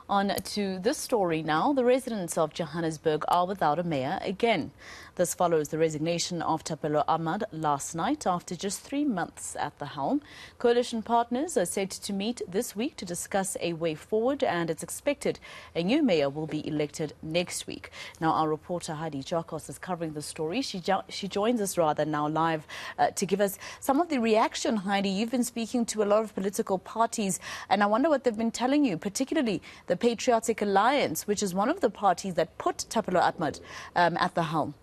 On to this story now. The residents of Johannesburg are without a mayor again. This follows the resignation of Thapelo Amad last night after just 3 months at the helm. Coalition partners are set to meet this week to discuss a way forward, and it's expected a new mayor will be elected next week. Now, our reporter Heidi Giokos is covering the story. She joins us now live to give us some of the reaction. Heidi, you've been speaking to a lot of political parties, and I wonder what they've been telling you, particularly the Patriotic Alliance, which is one of the parties that put Thapelo Amad at the helm.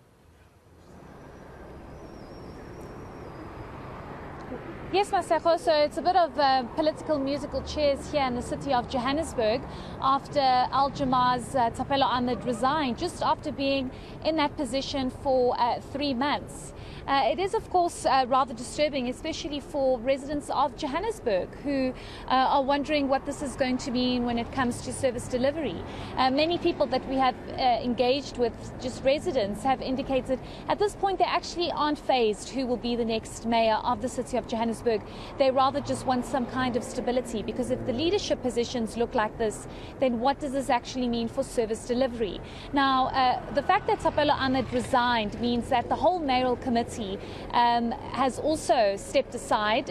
Yes, Maseko, so it's a bit of political musical chairs here in the city of Johannesburg after Al Jammah's Thapelo Amad resigned just after being in that position for 3 months. It is, of course, rather disturbing, especially for residents of Johannesburg who are wondering what this is going to mean when it comes to service delivery. Many people that we have engaged with, just residents, have indicated at this point they actually aren't fazed who will be the next mayor of the city of Johannesburg. They rather just want some kind of stability, because if the leadership positions look like this, then what does this actually mean for service delivery? Now, the fact that Thapelo Amad resigned means that the whole mayoral committee has also stepped aside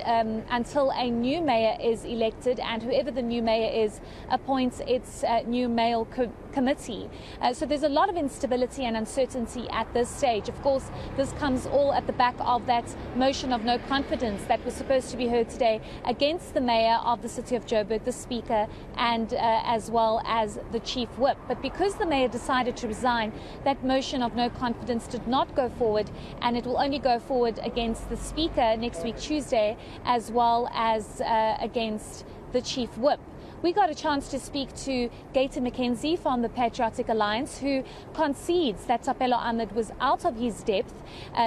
until a new mayor is elected, and whoever the new mayor is appoints its new mayoral committee. So there's a lot of instability and uncertainty at this stage. Of course, this comes all at the back of that motion of no confidence that was supposed to be heard today against the mayor of the city of Joburg, the speaker, and as well as the chief whip. But because the mayor decided to resign, that motion of no confidence did not go forward, and it will only go forward against the speaker next week Tuesday, as well as against the chief whip. We got a chance to speak to Gator McKenzie from the Patriotic Alliance, who concedes that Thapelo Amad was out of his depth,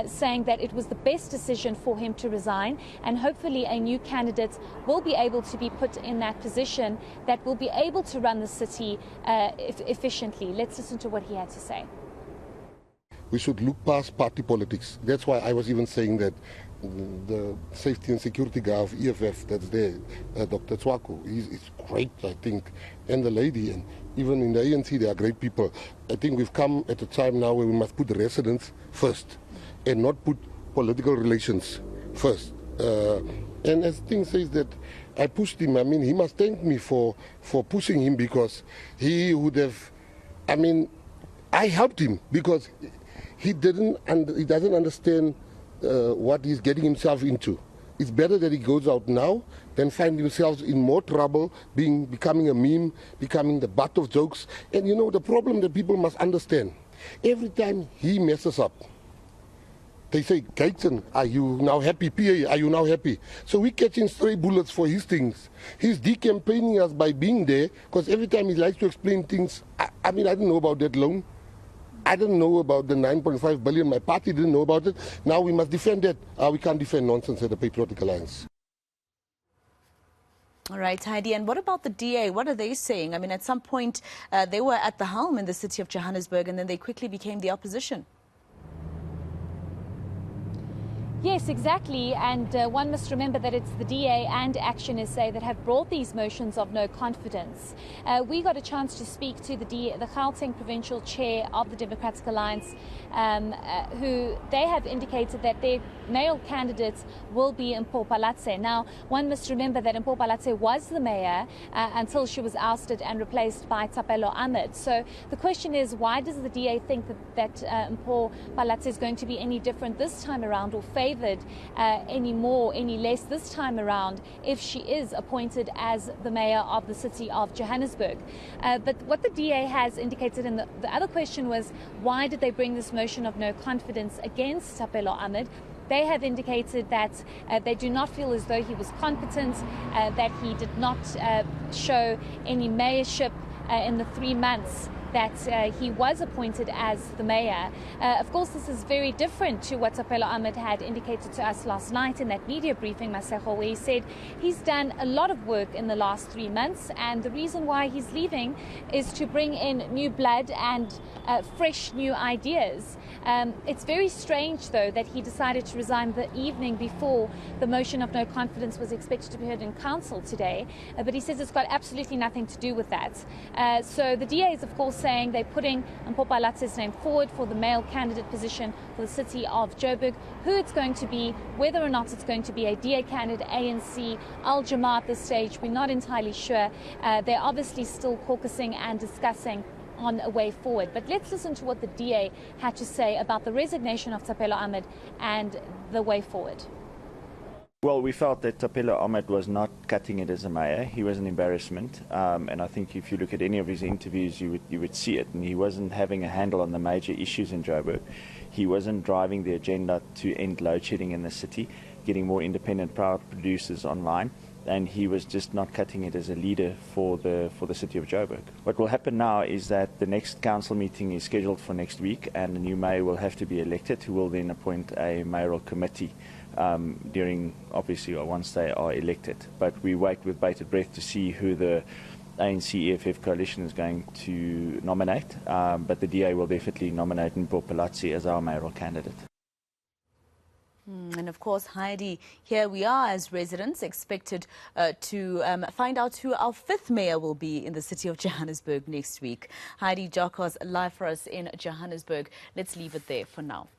saying that it was the best decision for him to resign, and hopefully a new candidate will be able to be put in that position that will be able to run the city efficiently. Let's listen to what he had to say. We should look past party politics. That's why I was even saying that the safety and security guy of EFF that's there, Dr. Tswako, he's great, I think, and the lady, and even in the ANC they are great people. I think we've come at a time now where we must put the residents first and not put political relations first. And as Thing says that I pushed him, I mean, he must thank me for pushing him, because he would have, I mean, I helped him because he doesn't understand what he's getting himself into. It's better that he goes out now than find himself in more trouble, becoming a meme, becoming the butt of jokes. And you know, the problem that people must understand, every time he messes up, they say, Gaten, are you now happy? PA, are you now happy? So we're catching stray bullets for his things. He's decampaigning us by being there, because every time he likes to explain things, I mean, I didn't know about that loan. I didn't know about the 9.5 billion. My party didn't know about it. Now we must defend that. We can't defend nonsense at the Patriotic Alliance. All right, Heidi, and what about the DA? What are they saying? I mean, at some point, they were at the helm in the city of Johannesburg, and then they quickly became the opposition. Yes, exactly. And one must remember that it's the DA and Action SA that have brought these motions of no confidence. We got a chance to speak to the Gauteng provincial chair of the Democratic Alliance, who they have indicated that their mayoral candidates will be Mpho Phalatse. Now, one must remember that Mpho Phalatse was the mayor until she was ousted and replaced by Thapelo Amad. So the question is, why does the DA think that Mpho Phalatse is going to be any different this time around, or favoured any less this time around if she is appointed as the mayor of the city of Johannesburg? But what the DA has indicated, and the other question was, why did they bring this motion of no confidence against Thapelo Amad? They have indicated that they do not feel as though he was competent, that he did not show any mayorship in the 3 months that he was appointed as the mayor. Of course, this is very different to what Thapelo Amad had indicated to us last night in that media briefing, Masego, where he said he's done a lot of work in the last 3 months, and the reason why he's leaving is to bring in new blood and fresh new ideas. It's very strange, though, that he decided to resign the evening before the motion of no confidence was expected to be heard in council today, but he says it's got absolutely nothing to do with that. So the DA is, of course, saying they're putting Mpho Latse's name forward for the male candidate position for the city of Joburg. Who it's going to be, whether or not it's going to be a DA candidate, ANC, Al-Jama at this stage, we're not entirely sure. They're obviously still caucusing and discussing on a way forward. But let's listen to what the DA had to say about the resignation of Thapelo Amad and the way forward. Well, we felt that Thapelo Amad was not cutting it as a mayor. He was an embarrassment, and I think if you look at any of his interviews, you would see it. And he wasn't having a handle on the major issues in Joburg. He wasn't driving the agenda to end load shedding in the city, getting more independent power producers online, and he was just not cutting it as a leader for the city of Joburg. What will happen now is that the next council meeting is scheduled for next week, and a new mayor will have to be elected, who will then appoint a mayoral committee during, obviously, once they are elected. But we wait with bated breath to see who the ANC EFF coalition is going to nominate, but the DA will definitely nominate Mpho Latse as our mayoral candidate. And of course, Heidi, here we are as residents expected to find out who our 5th mayor will be in the city of Johannesburg next week. Heidi Giokos live for us in Johannesburg. Let's leave it there for now.